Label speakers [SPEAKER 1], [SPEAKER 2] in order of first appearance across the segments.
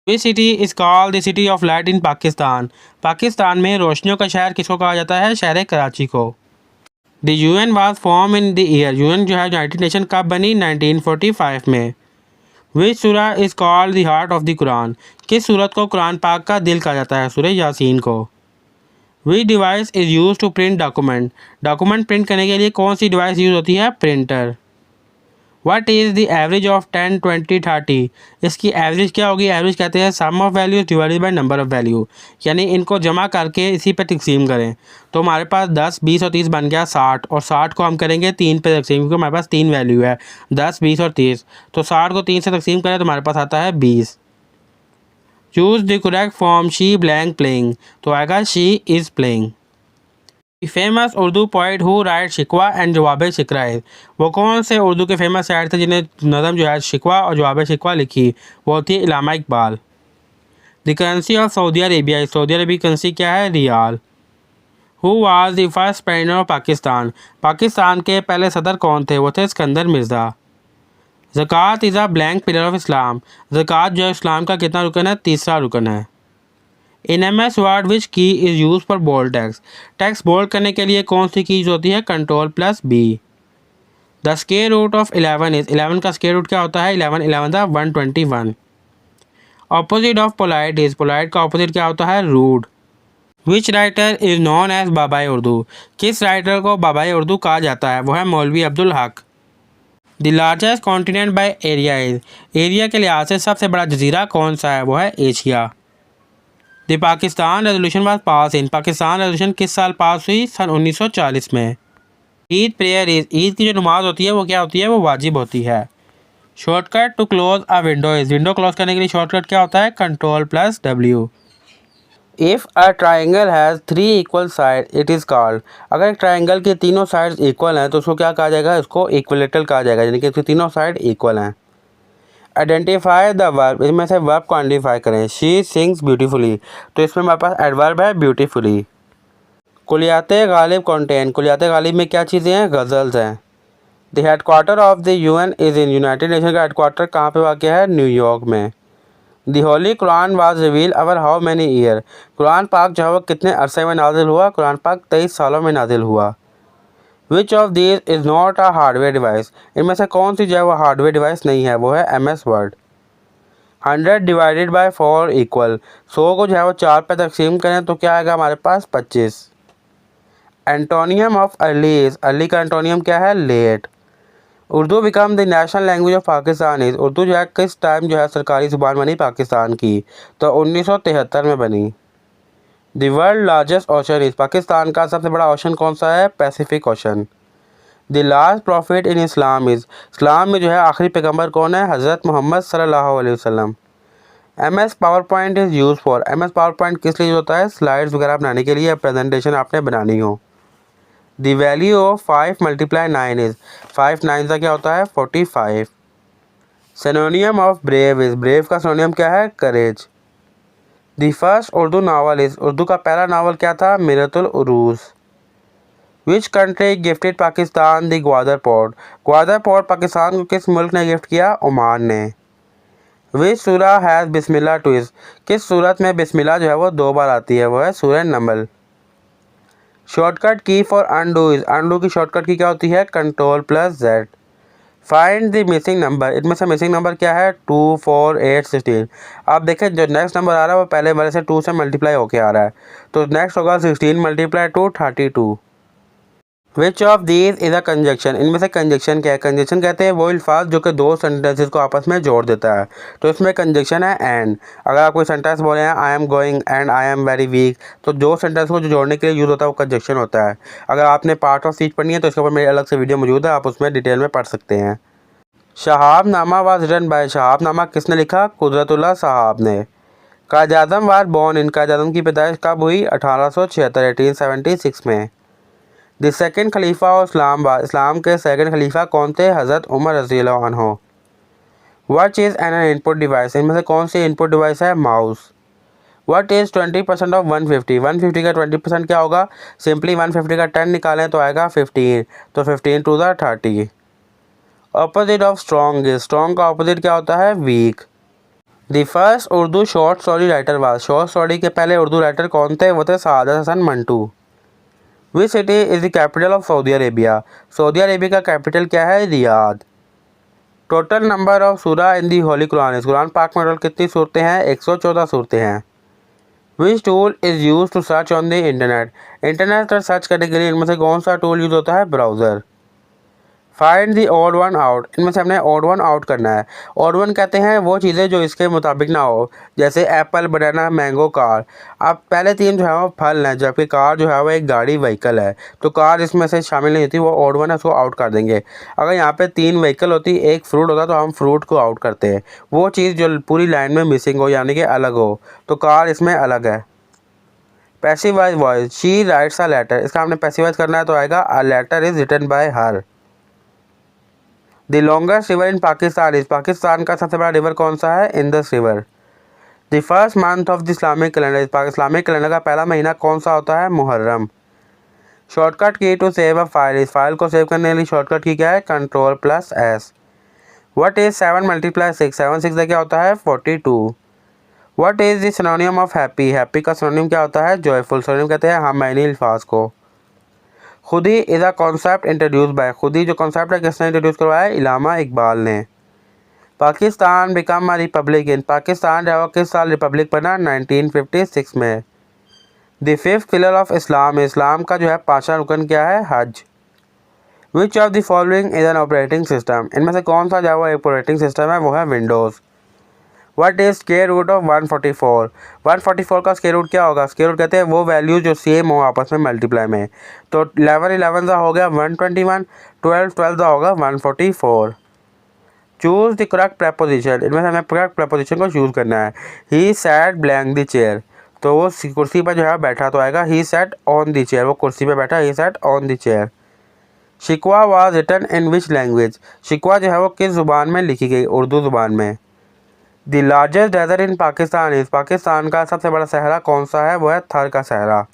[SPEAKER 1] Which city is called the city of light in Pakistan? Pakistan में रोशनियों का शहर किसको कहा जाता है? शहर कराची को। The UN was form in the year, UN जो है यूनाइटेड नेशन कब बनी? 1945 में। विच सूरा is called the heart of the Quran? किस सूरत को कुरान पाक का दिल कहा जाता है? सूरह यासीन को। Which device is use to print document? Document print करने के लिए कौन सी डिवाइस यूज़ होती है? Printer. What is the average of 10, 20, 30? इसकी एवरेज क्या होगी? एवरेज कहते हैं sum of values divided by number of value, यानी इनको जमा करके इसी पे तकसीम करें। तो हमारे पास 10, 20 और 30 बन गया 60, और 60 को हम करेंगे 3 पे तकसीम, क्योंकि हमारे पास 3 वैल्यू है 10, 20 और 30। तो 60 को 3 से तकसीम करें तो हमारे पास आता है 20। Choose the correct form she blank playing, तो आएगा she is playing. Famous Urdu poet who right शिकवा एंड जवाब शिकरा है? वो कौन से उर्दू के फेमस शायर थे जिन्हें नज़म जो है शिकवा और जवाब शिकवा लिखी? वो थी Allama Iqbal. The currency of Saudi Arabia, सऊदी अरब की करेंसी क्या है? Riyal. Who was the first president of Pakistan? Pakistan के पहले सदर कौन थे? वो थे Sikandar Mirza. Zakat is a blank pillar of Islam, ज़कात जो है इस्लाम का कितना रुकन है? तीसरा रुकन है। इन MS word which key is use for bold text? Text bold करने के लिए कौन सी कीज होती है? Ctrl+B। The square root of 11 is, 11 का स्क्वायर रूट क्या होता है? 11 11 था 121। Opposite of polite is, polite का ऑपोजिट क्या होता है? Rude. Which writer is known as बाबाई उर्दू? किस राइटर को बाबाई उर्दू कहा जाता है? वो है मौलवी Abdul Haq. The largest continent by area is, area के लिहाज से सबसे बड़ा जजीरा कौन सा है? वो है Asia. The Pakistan resolution was pass in, Pakistan resolution किस साल पास हुई? सन 1940 में। ईद प्रेयर इज, ईद की जो नमाज होती है वो क्या होती है? वो वाजिब होती है। Shortcut to close a window is, window close करने के लिए शॉर्टकट क्या होता है? Ctrl+W। If a triangle has 3 equal side it is called, अगर एक ट्राइंगल के तीनों साइड्स इक्वल हैं तो उसको क्या कहा जाएगा? इसको इक्विलेटरल कहा जाएगा, यानी कि इसके तीनों साइड इक्वल हैं। आइडेंटिफाई द वर्ब, इसमें से वर्ब को आइडेंटिफाई करें। शी सिंग्स ब्यूटीफुली, तो इसमें हमारे पास एडवर्ब है ब्यूटीफुली। कुलियात गालिब कॉन्टेन, कुलियात गालिब में क्या चीज़ें हैं? गज़ल्स हैं। The headquarter of the UN is in, United nation का हेडक्वार्टर कहाँ पे वाक़ है? न्यूयॉर्क में। The Holi Quran was reveal our how many year, Quran पाक जो है वो कितने अरसे में नाजिल हुआ? कुरान पाक 23 सालों में नाजिल हुआ। Which of these is not a hardware device, इनमें से कौन सी जो है वो हार्डवेयर डिवाइस नहीं है? वो है MS word. 100 divided by 4 equal, 100 को जो है वो 4 पे तकसीम करें तो क्या आएगा हमारे पास? 25। Antonym of early is, early का एंटोनियम क्या है? Late. Urdu become the national language of Pakistan is, Urdu जो है किस टाइम जो है सरकारी ज़ुबान बनी पाकिस्तान की? तो 1973 में बनी। The world largest ocean is, Pakistan का सबसे बड़ा ओशन कौन सा है? Pacific ocean. The last prophet in Islam is, इस्लाम में जो है आखिरी पैगंबर कौन है? हज़रत मोहम्मद सल्लल्लाहु अलैहि वसल्लम। MS power point is use for, MS power point किस लिए होता है? स्लाइड्स वगैरह बनाने के लिए, प्रेजेंटेशन आपने बनानी हो। द वैल्यू ऑफ 5 × 9 इज़, 5 9 का क्या होता है? 45। Synonym of brave is, brave का सिनोनियम क्या है? Courage. The first Urdu novel is, Urdu का पहला नावल क्या था? Miratul Uroos. Which country gifted Pakistan the Gwadar port, Gwadar port Pakistan को किस मुल्क ने गिफ्ट किया? ओमान ने। विच सूरा हैज़ बिस्मिल्लाह ट्विस्ट, किस सूरत में बिस्मिल्लाह जो है वो 2 बार आती है? वो है सूरह नमल। शॉर्टकट की फॉर अनडू इज, अनडू की शॉर्टकट की क्या होती है? Ctrl+Z। Find the missing number, इनमें से मिसिंग नंबर क्या है? 2, 4, 8, 16। आप देखें जो नेक्स्ट नंबर आ रहा है वो पहले वाले से 2 से मल्टीप्लाई होके आ रहा है, तो नेक्स्ट होगा 16 × 2 32। Which of these is a conjunction, इनमें से कंजक्शन क्या है? कंजक्शन कहते हैं वो अल्फाज जो कि 2 सेंटेंसेस को आपस में जोड़ देता है, तो इसमें कंजक्शन है एंड। अगर आप कोई सेंटेंस बोले हैं I am going and I am very weak, तो जो सेंटेंस को जो जोड़ने के लिए यूज़ होता है वो कंजक्शन होता है। अगर आपने पार्ट ऑफ स्पीच पढ़नी है तो इसके ऊपर मेरी अलग से वीडियो मौजूद है, आप उसमें डिटेल में पढ़ सकते हैं। Shahabnama was written by, Shahabnama किसने लिखा? कुदरतुल्लाह साहब ने। कायद आज़म वाज बोर्न इन, कायद आज़म की पैदाइश कब हुई? 1876 1876 में। The second khalifa of Islam was, इस्लाम के सेकंड खलीफा कौन थे? हज़रत उमर रज़ियल्लाहु अन्हु। What is an input device, इनमें से कौन सी इनपुट डिवाइस है? माउस। व्हाट इज़ 20% ऑफ 150, 150 का 20% क्या होगा? सिंपली 150 का 10 निकालें तो आएगा 15, तो 15 to the 30। Opposite of strong is, strong का ऑपोजिट क्या होता है? Weak. The first Urdu short story writer was, short story के पहले उर्दू राइटर कौन थे? वो थे Saadat Hasan Manto. Which city is the capital of Saudi Arabia, Saudi Arabia का कैपिटल क्या है? रियाद। टोटल नंबर ऑफ सूरा इन दी होली कुरान, कुरान पाक में टोटल कितनी सूरतें हैं? 114 सूरतें हैं। Which tool is use to search on the internet, internet पर सर्च करने के लिए इनमें से कौन सा टूल यूज होता है? Browser. Find the odd one out, इनमें से हमने ऑड वन आउट करना है। ऑड वन कहते हैं वो चीज़ें जो इसके मुताबिक ना हो, जैसे एप्पल, बनाना, मैंगो, कार। अब पहले तीन जो है वो फल हैं, जबकि कार जो है वो एक गाड़ी व्हीकल है, तो कार इसमें से शामिल नहीं होती, वो ऑड वन है, उसको आउट कर देंगे। अगर यहाँ पे तीन व्हीकल होती, एक फ्रूट होता, तो हम फ्रूट को आउट करते हैं। वो चीज़ जो पूरी लाइन में मिसिंग हो, यानी कि अलग हो, तो कार इसमें अलग है। Passivise voice, she writes a letter, इसका हमने पैसिवाइज करना है तो आएगा a letter is written by her. The longest river in Pakistan is, Pakistan का सबसे बड़ा रिवर कौन सा है? Indus river. The first month of the Islamic calendar is, Islamic calendar का पहला महीना कौन सा होता है? Muharram. Shortcut key to save a file is, file को सेव करने के लिए शॉर्टकट की क्या है? Ctrl+S। व्हाट इज 7 × 6, 7 6 क्या होता है? 42। What is the synonym of happy, happy का सिनोनिम क्या होता है? जॉयफुल। सिनोनिम कहते हैं हम मायने अल्फाज को। खुदी is a concept introduce by, खुदी जो कॉन्सेप्ट है किसने इंट्रोड्यूस करवाया? इलामा इकबाल ने। Pakistan become a republic in, Pakistan जो है वो किस साल रिपब्लिक बना? 1956 में। The fifth pillar of Islam, इस्लाम का जो है पांचवा रुकन क्या है? हज। Which of the following is an operating system, इनमें से कौन सा जो है वो ऑपरेटिंग सिस्टम है? वो है Windows. What is square root of 144, 144 का स्क्वायर रूट क्या होगा? स्क्वायर रूट कहते हैं वो वैल्यू जो सेम हो आपस में मल्टीप्लाई में, तो 11 11 का हो गया 121, 12 12 का होगा 144। चूज द करेक्ट प्रपोजिशन, इनमें से हमें करेक्ट प्रपोजिशन को चूज करना है। He sat blank the chair, तो वो कुर्सी पर जो है बैठा, तो आएगा he sat on the chair, वो कुर्सी पर बैठा, he sat on the chair. Shikwa was written in which language, Shikwa जो है वो किस ज़ुबान में लिखी गई? उर्दू ज़ुबान में। The largest desert in Pakistan is, Pakistan का सबसे बड़ा सहरा कौन सा है? वो है थर का सहरा।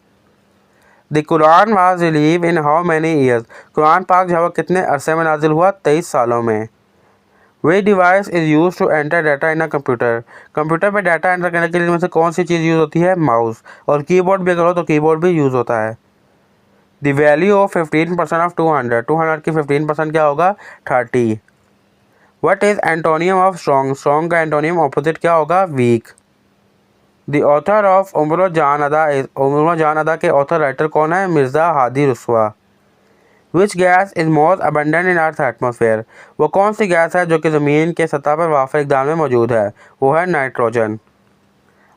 [SPEAKER 1] The Quran was relieve in how many years, Quran पाक जो है वो कितने अरसे में नाजिल हुआ? 23 सालों में। वे device is use to enter data in a computer, computer पे डाटा एंटर करने के लिए इनमें से कौन सी चीज़ यूज़ होती है? माउस। और कीबोर्ड भी करो तो कीबोर्ड भी यूज़ होता है। द वैल्यू ऑफ 15% ऑफ 200, 200 की 15% क्या होगा? 30। What is antonym of strong, strong का एंटोनियम ऑपोजिट क्या होगा? वीक। द ऑथर ऑफ उम्र जान अदा इज, उम्र जान अदा के ऑथर राइटर कौन है? Mirza Hadi Ruswa. Which gas is most abundant in earth atmosphere, वो कौन सी गैस है जो कि ज़मीन के सतह पर वाफिर इकदार में मौजूद है? वो है nitrogen.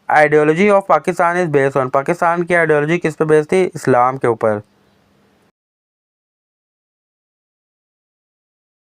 [SPEAKER 1] Ideology of Pakistan is based on, Pakistan की आइडियोलॉजी किस पे बेस्ड थी? इस्लाम के ऊपर।